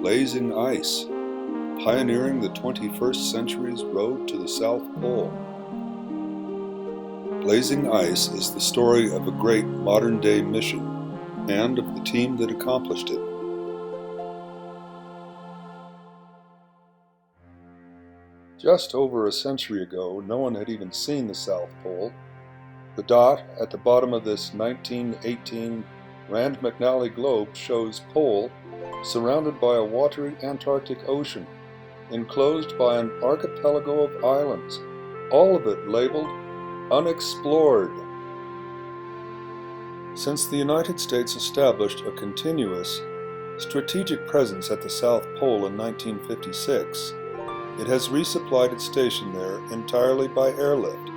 blazing ice, pioneering the 21st century's road to the South Pole. Blazing Ice is the story of a great modern-day mission and of the team that accomplished it. Just over a century ago, no one had even seen the South Pole. The dot at the bottom of this 1918 Rand McNally globe shows pole surrounded by a watery Antarctic Ocean, enclosed by an archipelago of islands, all of it labeled unexplored. Since the United States established a continuous, strategic presence at the South Pole in 1956, it has resupplied its station there entirely by airlift.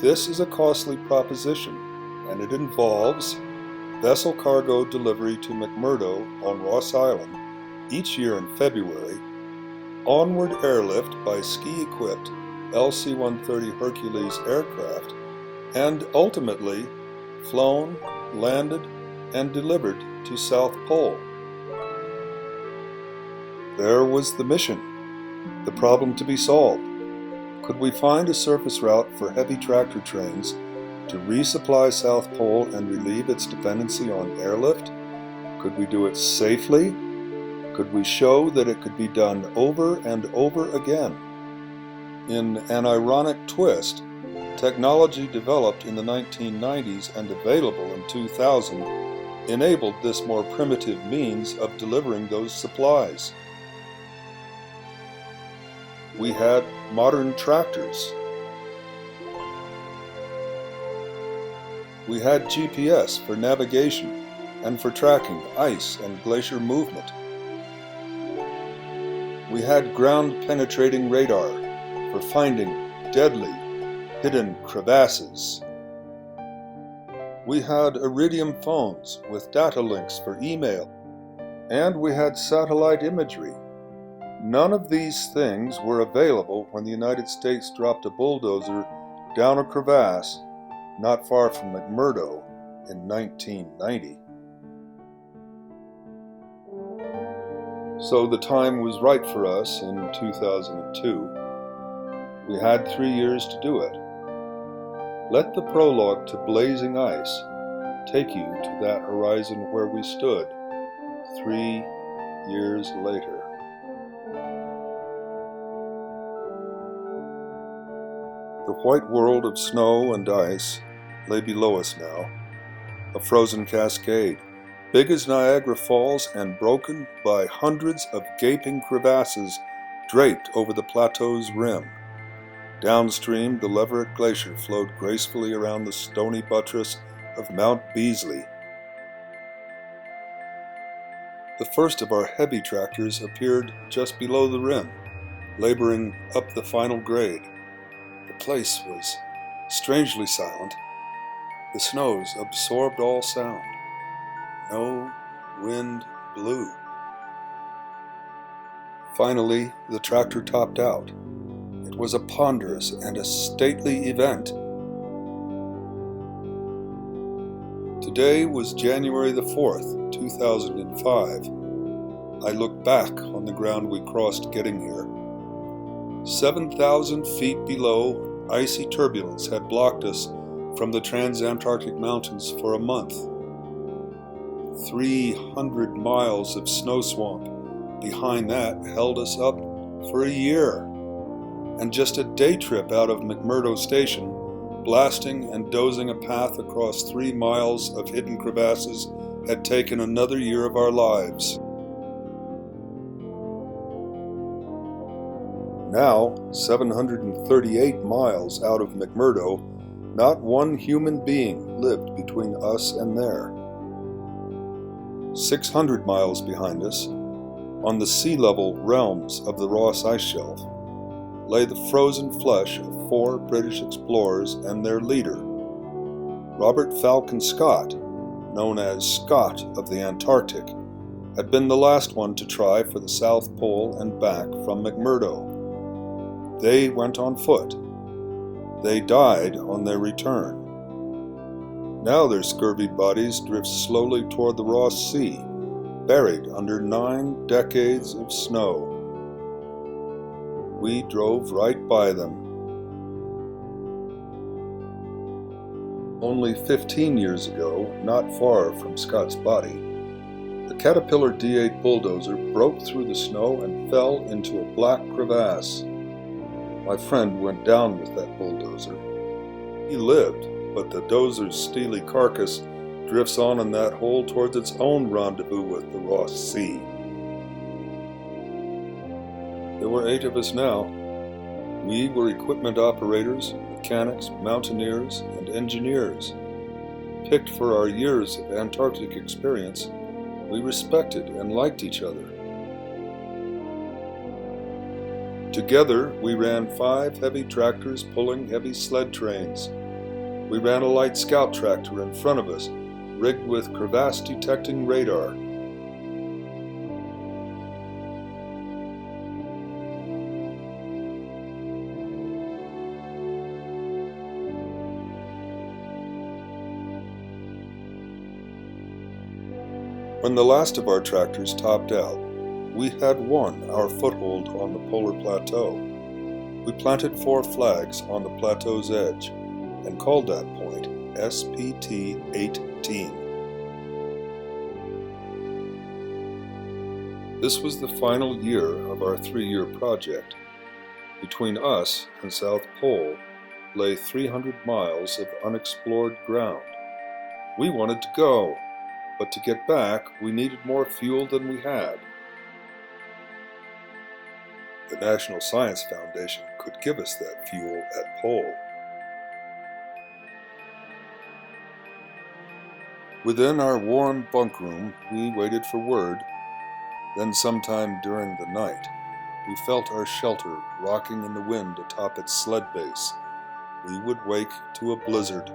This is a costly proposition, and it involves vessel cargo delivery to McMurdo on Ross Island each year in February, onward airlift by ski-equipped LC-130 Hercules aircraft, and ultimately flown, landed, and delivered to South Pole. There was the mission, the problem to be solved. Could we find a surface route for heavy tractor trains to resupply South Pole and relieve its dependency on airlift? Could we do it safely? Could we show that it could be done over and over again? In an ironic twist, technology developed in the 1990s and available in 2000 enabled this more primitive means of delivering those supplies. We had modern tractors. We had GPS for navigation and for tracking ice and glacier movement. We had ground-penetrating radar for finding deadly, hidden crevasses. We had iridium phones with data links for email, and we had satellite imagery. None of these things were available when the United States dropped a bulldozer down a crevasse not far from McMurdo in 1990. So the time was right for us in 2002. We had 3 years to do it. Let the prologue to Blazing Ice take you to that horizon where we stood 3 years later. The white world of snow and ice lay below us now, a frozen cascade, big as Niagara Falls and broken by hundreds of gaping crevasses draped over the plateau's rim. Downstream, the Leverett Glacier flowed gracefully around the stony buttress of Mount Beasley. The first of our heavy tractors appeared just below the rim, laboring up the final grade. The place was strangely silent. The snows absorbed all sound. No wind blew. Finally, the tractor topped out. It was a ponderous and a stately event. Today was January the 4th, 2005. I look back on the ground we crossed getting here. 7,000 feet below, icy turbulence had blocked us from the Transantarctic Mountains for a month. 300 miles of snow swamp behind that held us up for a year. And just a day trip out of McMurdo Station, blasting and dozing a path across 3 miles of hidden crevasses had taken another year of our lives. Now, 738 miles out of McMurdo, not one human being lived between us and there. 600 miles behind us, on the sea level realms of the Ross Ice Shelf, lay the frozen flesh of 4 British explorers and their leader. Robert Falcon Scott, known as Scott of the Antarctic, had been the last one to try for the South Pole and back from McMurdo. They went on foot. They died on their return. Now their scurvied bodies drift slowly toward the Ross Sea, buried under 9 decades of snow. We drove right by them. Only 15 years ago, not far from Scott's body, a Caterpillar D8 bulldozer broke through the snow and fell into a black crevasse. My friend went down with that bulldozer. He lived, but the dozer's steely carcass drifts on in that hole towards its own rendezvous with the Ross Sea. There were 8 of us now. We were equipment operators, mechanics, mountaineers, and engineers. Picked for our years of Antarctic experience, we respected and liked each other. Together, we ran 5 heavy tractors pulling heavy sled trains. We ran a light scout tractor in front of us, rigged with crevasse-detecting radar. When the last of our tractors topped out, we had won our foothold on the polar plateau. We planted 4 flags on the plateau's edge and called that point SPT 18. This was the final year of our 3-year project. Between us and South Pole lay 300 miles of unexplored ground. We wanted to go, but to get back we needed more fuel than we had. The National Science Foundation could give us that fuel at Pole. Within our warm bunk room, we waited for word. Then sometime during the night, we felt our shelter rocking in the wind atop its sled base. We would wake to a blizzard.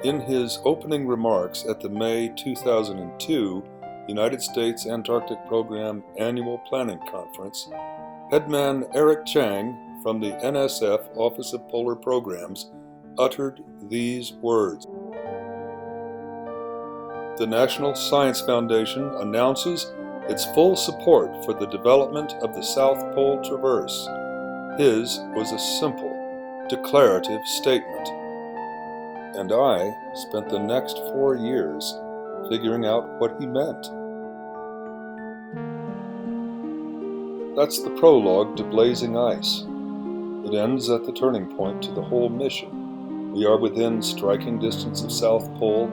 In his opening remarks at the May 2002 United States Antarctic Program Annual Planning Conference, Headman Eric Chang from the NSF Office of Polar Programs uttered these words. The National Science Foundation announces its full support for the development of the South Pole Traverse. His was a simple, declarative statement. And I spent the next 4 years figuring out what he meant. That's the prologue to Blazing Ice. It ends at the turning point to the whole mission. We are within striking distance of South Pole,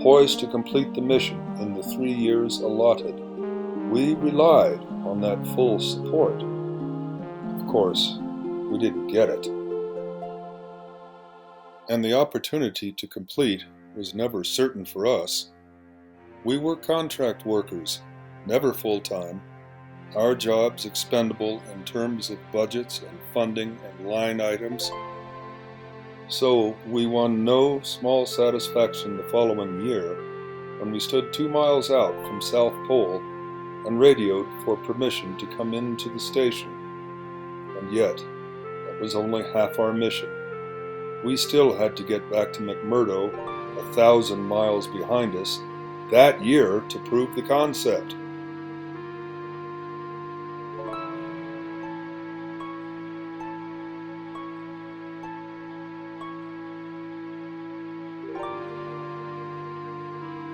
poised to complete the mission in the 3 years allotted. We relied on that full support. Of course, we didn't get it. And the opportunity to complete was never certain for us. We were contract workers, never full-time, our jobs expendable in terms of budgets and funding and line items. So we won no small satisfaction the following year when we stood 2 miles out from South Pole and radioed for permission to come into the station. And yet, that was only half our mission. We still had to get back to McMurdo, 1,000 miles behind us, that year to prove the concept.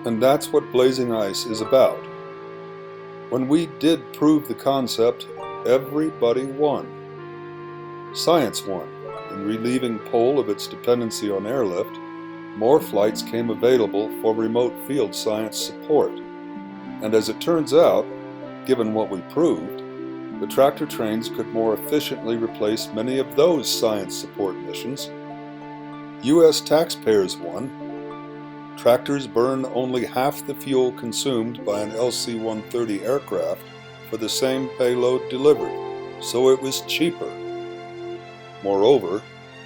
And that's what Blazing Ice is about. When we did prove the concept, everybody won. Science won. In relieving Pole of its dependency on airlift, more flights came available for remote field science support. And as it turns out, given what we proved, the tractor trains could more efficiently replace many of those science support missions. U.S. taxpayers won. Tractors burn only half the fuel consumed by an LC-130 aircraft for the same payload delivered, so it was cheaper. Moreover,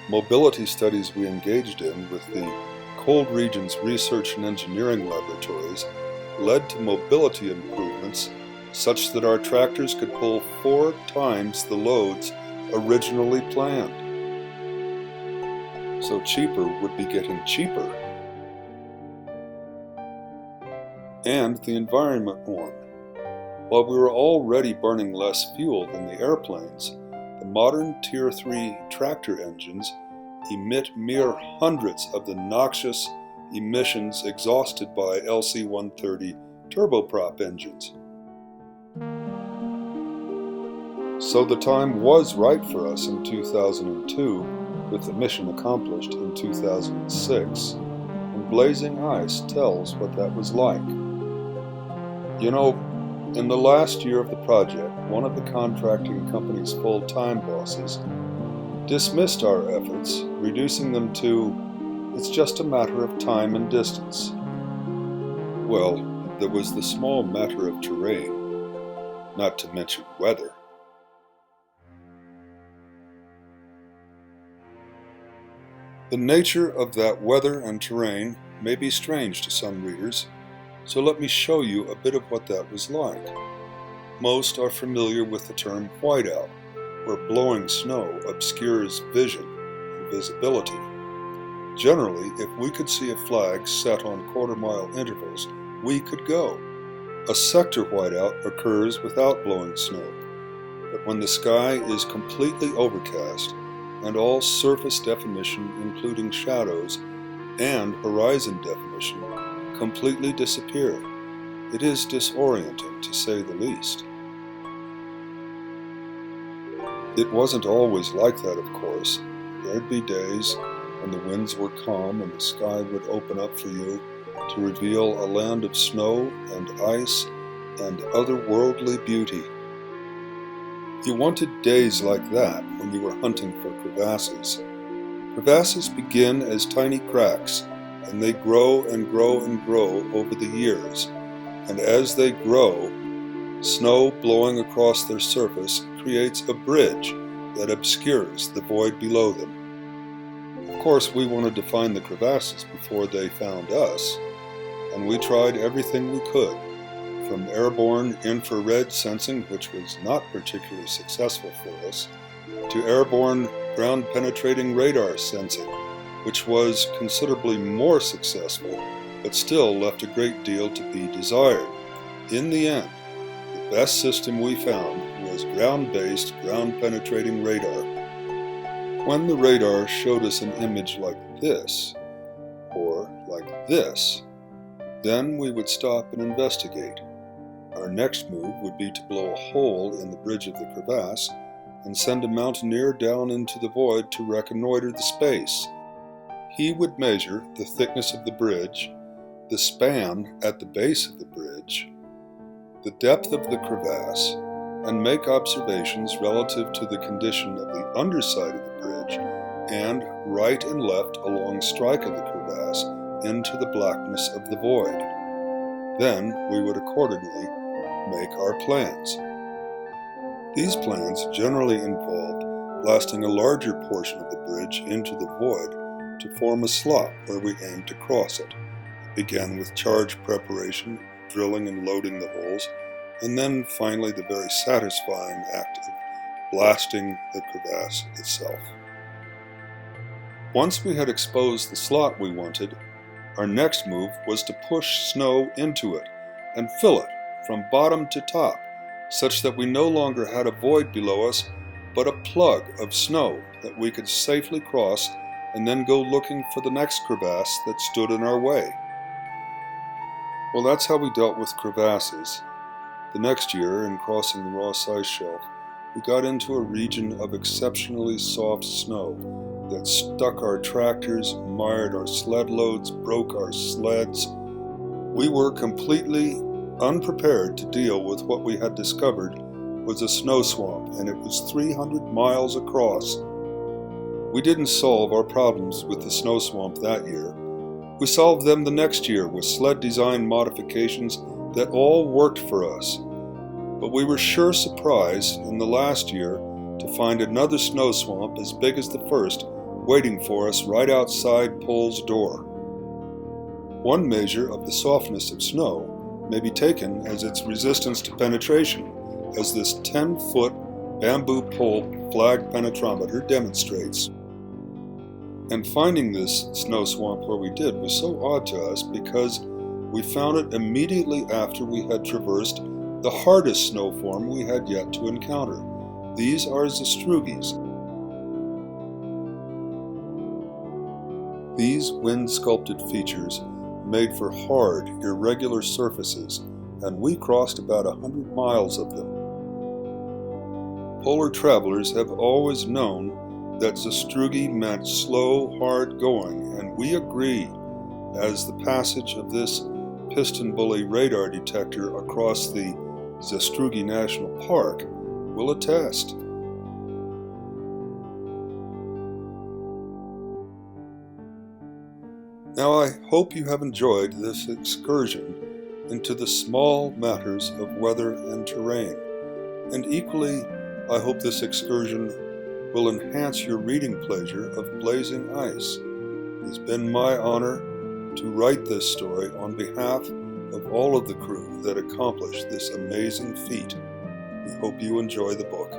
mobility studies we engaged in with the Cold Regions Research and Engineering Laboratories led to mobility improvements such that our tractors could pull 4 times the loads originally planned. So cheaper would be getting cheaper. and the environment one. While we were already burning less fuel than the airplanes, the modern Tier 3 tractor engines emit mere hundreds of the noxious emissions exhausted by LC-130 turboprop engines. So the time was right for us in 2002, with the mission accomplished in 2006, and Blazing Ice tells what that was like. You know, in the last year of the project, one of the contracting company's full-time bosses dismissed our efforts, reducing them to, "It's just a matter of time and distance." Well, there was the small matter of terrain, not to mention weather. The nature of that weather and terrain may be strange to some readers, so let me show you a bit of what that was like. Most are familiar with the term whiteout, where blowing snow obscures vision and visibility. Generally, if we could see a flag set on quarter-mile intervals, we could go. A sector whiteout occurs without blowing snow, but when the sky is completely overcast and all surface definition, including shadows, and horizon definition completely disappear, it is disorienting, to say the least. It wasn't always like that, of course. There'd be days when the winds were calm and the sky would open up for you to reveal a land of snow and ice and otherworldly beauty. You wanted days like that when you were hunting for crevasses. Crevasses begin as tiny cracks, and they grow and grow and grow over the years. And as they grow, snow blowing across their surface creates a bridge that obscures the void below them. Of course, we wanted to find the crevasses before they found us, and we tried everything we could, from airborne infrared sensing, which was not particularly successful for us, to airborne ground-penetrating radar sensing, which was considerably more successful, but still left a great deal to be desired. In the end, the best system we found was ground-based, ground-penetrating radar. When the radar showed us an image like this, or like this, then we would stop and investigate. Our next move would be to blow a hole in the bridge of the crevasse and send a mountaineer down into the void to reconnoiter the space. He would measure the thickness of the bridge, the span at the base of the bridge, the depth of the crevasse, and make observations relative to the condition of the underside of the bridge and right and left along strike of the crevasse into the blackness of the void. Then we would accordingly make our plans. These plans generally involved blasting a larger portion of the bridge into the void to form a slot where we aimed to cross it. It began with charge preparation, drilling and loading the holes, and then finally the very satisfying act of blasting the crevasse itself. Once we had exposed the slot we wanted, our next move was to push snow into it and fill it from bottom to top, such that we no longer had a void below us, but a plug of snow that we could safely cross and then go looking for the next crevasse that stood in our way. Well, that's how we dealt with crevasses. The next year, in crossing the Ross Ice Shelf, we got into a region of exceptionally soft snow that stuck our tractors, mired our sled loads, broke our sleds. We were completely unprepared to deal with what we had discovered was a snow swamp, and it was 300 miles across. We didn't solve our problems with the snow swamp that year. We solved them the next year with sled design modifications that all worked for us. But we were sure surprised in the last year to find another snow swamp as big as the first waiting for us right outside Pole's door. One measure of the softness of snow may be taken as its resistance to penetration, as this 10-foot bamboo pole flag penetrometer demonstrates. And finding this snow swamp where we did was so odd to us because We found it immediately after we had traversed the hardest snow form we had yet to encounter. These are zastrugies. These wind-sculpted features made for hard, irregular surfaces, and we crossed about 100 miles of them. Polar travelers have always known that zastrugi meant slow, hard going, and we agree, as the passage of this piston bully radar detector across the Zastrugi National Park will attest. Now I hope you have enjoyed this excursion into the small matters of weather and terrain, and equally I hope this excursion will enhance your reading pleasure of Blazing Ice. It has been my honor to write this story on behalf of all of the crew that accomplished this amazing feat. We hope you enjoy the book.